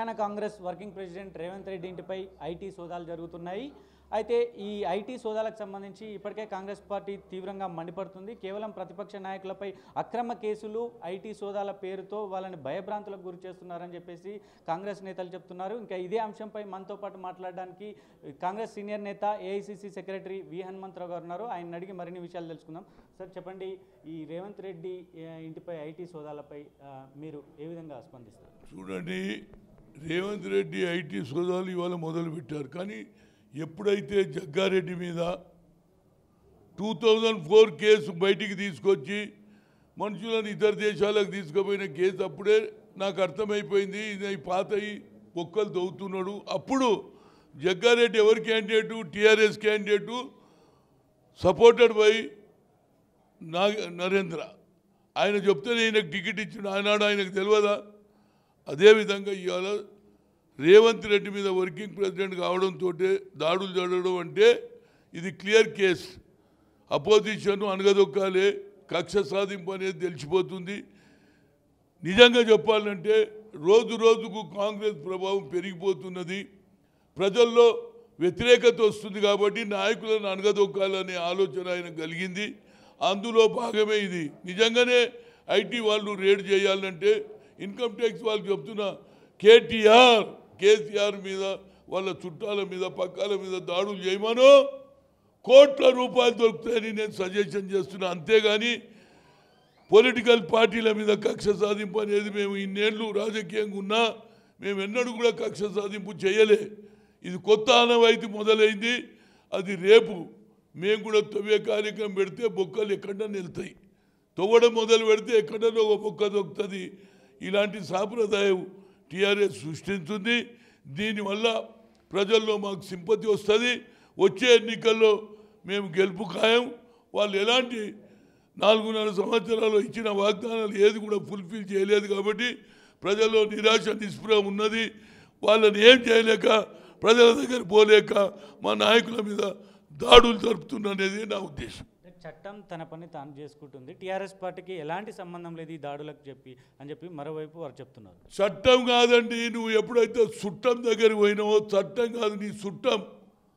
Telangana Congress working president Revanth Reddy ఇంటిపై IT సోదాలు జరుగుతున్నాయి. అయితే ఈ ఐటీ సోదాలకు సంబంధించి ఇప్పటికే కాంగ్రెస్ పార్టీ తీవ్రంగా మండిపడుతుంది. కేవలం ప్రతిపక్ష నాయకులపై అక్రమ కేసులు, ఐటీ సోదాల పేరుతో వాళ్ళని భయభ్రాంతులకు గురి చేస్తున్నారని చెప్పేసి కాంగ్రెస్ నేతలు చెప్తున్నారు. ఇంకా ఇదే అంశంపై మనతో పాటు మాట్లాడడానికి కాంగ్రెస్ సీనియర్ నేత ఏఐసిసి సెక్రటరీ వి హనుమంతరావు గారు ఉన్నారు. ఆయన అడిగి మరిన్ని విషయాలు తెలుసుకుందాం. సార్ చెప్పండి, ఈ రేవంత్ రెడ్డి ఇంటిపై ఐటీ సోదాలపై మీరు ఏ విధంగా స్పందిస్తారు? చూడండి, రేవంత్ రెడ్డి ఐటీ సోదాలు ఇవాళ మొదలుపెట్టారు. కానీ ఎప్పుడైతే జగ్గారెడ్డి మీద 2004 కేసు బయటికి తీసుకొచ్చి మనుషులను ఇతర దేశాలకు తీసుకుపోయిన కేసు అప్పుడే నాకు అర్థమైపోయింది, ఇది పాతయి ఒక్కలు దవ్వుతున్నాడు. అప్పుడు జగ్గారెడ్డి ఎవరి candidate? TRS candidate, supported by Narendra. ఆయన చెప్తేనే ఆయనకు టికెట్ ఇచ్చిన ఆనాడు ఆయనకు తెలియదా? అదేవిధంగా ఇవాళ రేవంత్ రెడ్డి మీద వర్కింగ్ ప్రెసిడెంట్ కావడంతో దాడులు జరగడం అంటే ఇది క్లియర్ కేస్. అపోజిషన్ అనగదొక్కాలే, కక్ష సాధింపు అనేది తెలిసిపోతుంది. నిజంగా చెప్పాలంటే రోజు రోజుకు కాంగ్రెస్ ప్రభావం పెరిగిపోతున్నది. ప్రజల్లో వ్యతిరేకత వస్తుంది కాబట్టి నాయకులను అనగదొక్కాలనే ఆలోచన ఆయన కలిగింది. అందులో భాగమే ఇది. నిజంగానే ఐటీ వాళ్ళు రేడ్ చేయాలంటే ఇన్కమ్ ట్యాక్స్ వాళ్ళు చెప్తున్న కేసీఆర్ మీద, వాళ్ళ చుట్టాల మీద, పక్కాల మీద దాడులు చేయమనో కోట్ల రూపాయలు దొరుకుతాయని నేను సజెషన్ చేస్తున్నా. అంతేగాని పొలిటికల్ పార్టీల మీద కక్ష సాధింపు అనేది మేము ఇన్నేళ్ళు రాజకీయంగా ఉన్నా మేము ఎన్నడూ కూడా కక్ష సాధింపు చేయలే. ఇది కొత్త ఆనవాయితీ మొదలైంది. అది రేపు మేము కూడా తవ్వే కార్యక్రమం పెడితే బొక్కలు ఎక్కడన్నా వెళ్తాయి. తవ్వడం మొదలు పెడితే ఎక్కడన్నా ఒక బొక్క దొక్కుతుంది. ఇలాంటి సాంప్రదాయం టీఆర్ఎస్ సృష్టించింది. దీనివల్ల ప్రజల్లో మాకు సింపతి వస్తుంది. వచ్చే ఎన్నికల్లో మేము గెలుపు ఖాయం. వాళ్ళు ఎలాంటి 4.5 సంవత్సరాలు ఇచ్చిన వాగ్దానాలు ఏది కూడా ఫుల్ఫిల్ చేయలేదు కాబట్టి ప్రజల్లో నిరాశ నిస్పృహ ఉన్నది. వాళ్ళని ఏం చేయలేక, ప్రజల దగ్గర పోలేక మా నాయకుల మీద దాడులు జరుపుతున్నది నా ఉద్దేశం. చట్టం తన పని తాను చేసుకుంటుంది, టీఆర్ఎస్ పార్టీకి ఎలాంటి సంబంధం లేదు ఈ దాడులకు చెప్పి మరోవైపు వారు చెప్తున్నారు. చట్టం కాదండి, నువ్వు ఎప్పుడైతే చుట్టం దగ్గర పోయినావో, చట్టం కాదు నీ చుట్టం.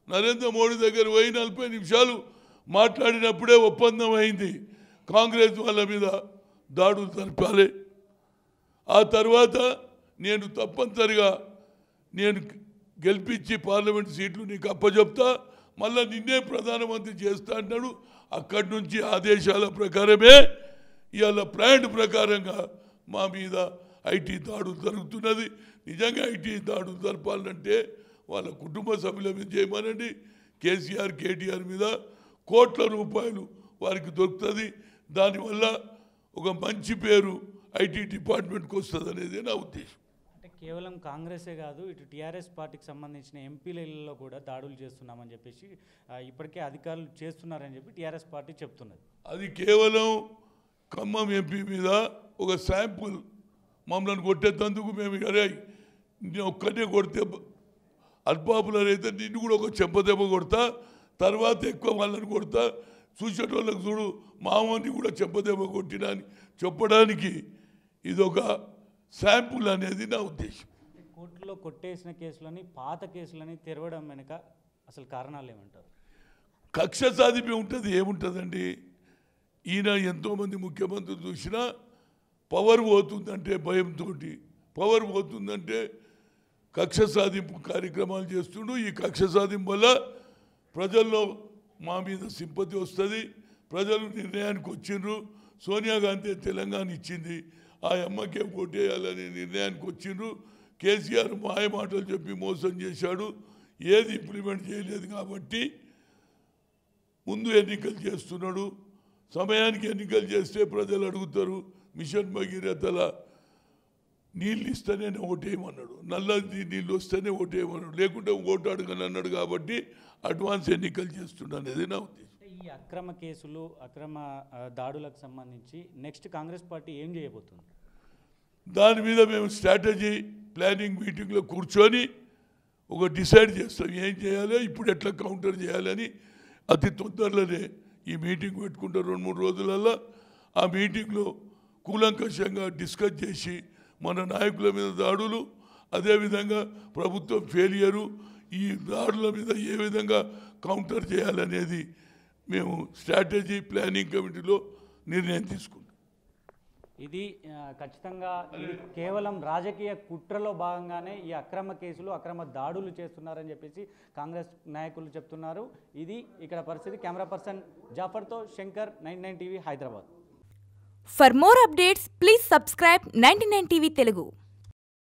నరేంద్ర మోడీ దగ్గర పోయి 40 నిమిషాలు మాట్లాడినప్పుడే ఒప్పందం అయింది కాంగ్రెస్ వాళ్ళ మీద దాడులు జరపాలి. ఆ తర్వాత నేను తప్పనిసరిగా గెలిపించి పార్లమెంట్ సీట్లు నీకు అప్పచెప్తా, మళ్ళీ నిన్నే ప్రధానమంత్రి చేస్తా అంటాడు. అక్కడి నుంచి ఆదేశాల ప్రకారమే ఇవాళ ప్లాన్ ప్రకారంగా మా మీద ఐటీ దాడులు జరుగుతున్నది. నిజంగా ఐటీ దాడులు జరపాలంటే వాళ్ళ కుటుంబ సభ్యుల మీద చేయమనండి. కేటీఆర్ మీద కోట్ల రూపాయలు వారికి దొరుకుతుంది. దానివల్ల ఒక మంచి పేరు ఐటీ డిపార్ట్మెంట్కి వస్తుంది అనేది నా ఉద్దేశం. అంటే కేవలం కాంగ్రెసే కాదు, ఇటు టీఆర్ఎస్ పార్టీకి సంబంధించిన ఎంపీలలో కూడా దాడులు చేస్తున్నామని చెప్పేసి ఇప్పటికే అధికారులు చేస్తున్నారని చెప్పి టీఆర్ఎస్ పార్టీ చెప్తున్నది. అది కేవలం ఖమ్మం ఎంపీ మీద ఒక శాంపుల్ మమ్మల్ని కొట్టేందుకు మేము ఒక్కటే కొడితే అల్పాపులర్ అయితే నిన్ను కూడా ఒక చెంపదెబ్బ కొడతా, తర్వాత ఎక్కువ వాళ్ళని కొడతా, చూసేటోళ్ళకి చూడు మామని కూడా చెంపదెబ్బ కొట్టినా అని చెప్పడానికి ఇదొక శాంపుల్ అనేది నా ఉద్దేశం. కోర్టులో కొట్టేసిన కేసులని, పాత కేసులని తెరవడం వెనుక అసలు కారణాలు ఏమంటారు? కక్ష సాధింపు ఉంటుంది. ఏముంటుందండి, ఈయన ఎంతోమంది ముఖ్యమంత్రులు చూసినా పవర్ పోతుందంటే భయంతో, పవర్ పోతుందంటే కక్ష సాధింపు కార్యక్రమాలు చేస్తుండు. ఈ కక్ష సాధింపు వల్ల ప్రజల్లో మా మీద సింపతి వస్తుంది. ప్రజలు నిర్ణయానికి వచ్చిండ్రు. సోనియా గాంధీ తెలంగాణ ఇచ్చింది, ఆ అమ్మకే ఓటేయాలని నిర్ణయానికి వచ్చిండ్రు. కేసీఆర్ మాయ మాటలు చెప్పి మోసం చేశాడు, ఏది ఇంప్లిమెంట్ చేయలేదు. కాబట్టి ముందు ఎన్నికలు చేస్తున్నాడు. సమయానికి ఎన్నికలు చేస్తే ప్రజలు అడుగుతారు. మిషన్ భగీరథల నీళ్ళు ఇస్తేనే ఓటేయమన్నాడు, నల్ల నీళ్ళు వస్తేనే ఓటేయమన్నాడు, లేకుంటే ఓటు అడగని అన్నాడు. కాబట్టి అడ్వాన్స్ ఎన్నికలు చేస్తున్నాడు అనేది నా ఉద్దేశం. ఈ అక్రమ కేసులు, అక్రమ దాడులకు సంబంధించి నెక్స్ట్ కాంగ్రెస్ పార్టీ ఏం చేయబోతుంది? దాని మీద మేము స్ట్రాటజీ ప్లానింగ్ మీటింగ్లో కూర్చొని ఒక డిసైడ్ చేస్తాం ఏం చేయాలి, ఇప్పుడు ఎట్లా కౌంటర్ చేయాలని. అతి తొందరలోనే ఈ మీటింగ్ పెట్టుకుంటారు 2-3 రోజులలో. ఆ మీటింగ్లో కూలంకషంగా డిస్కస్ చేసి మన నాయకుల మీద దాడులు, అదేవిధంగా ప్రభుత్వం ఫెయిలియరు ఈ దాడుల మీద ఏ విధంగా కౌంటర్ చేయాలనేది మేము స్ట్రాటజీ ప్లానింగ్ కమిటీలో నిర్ణయం తీసుకున్నాం. ఇది ఖచ్చితంగా ఇది కేవలం రాజకీయ కుట్రలో భాగంగానే ఈ అక్రమ కేసులు అక్రమ దాడులు చేస్తున్నారని చెప్పేసి కాంగ్రెస్ నాయకులు చెప్తున్నారు. ఇది ఇక్కడ పరిస్థితి. కెమెరా పర్సన్ జాఫర్తో Shankar, 99 TV, Hyderabad. For more updates, please subscribe 99 TV Telugu.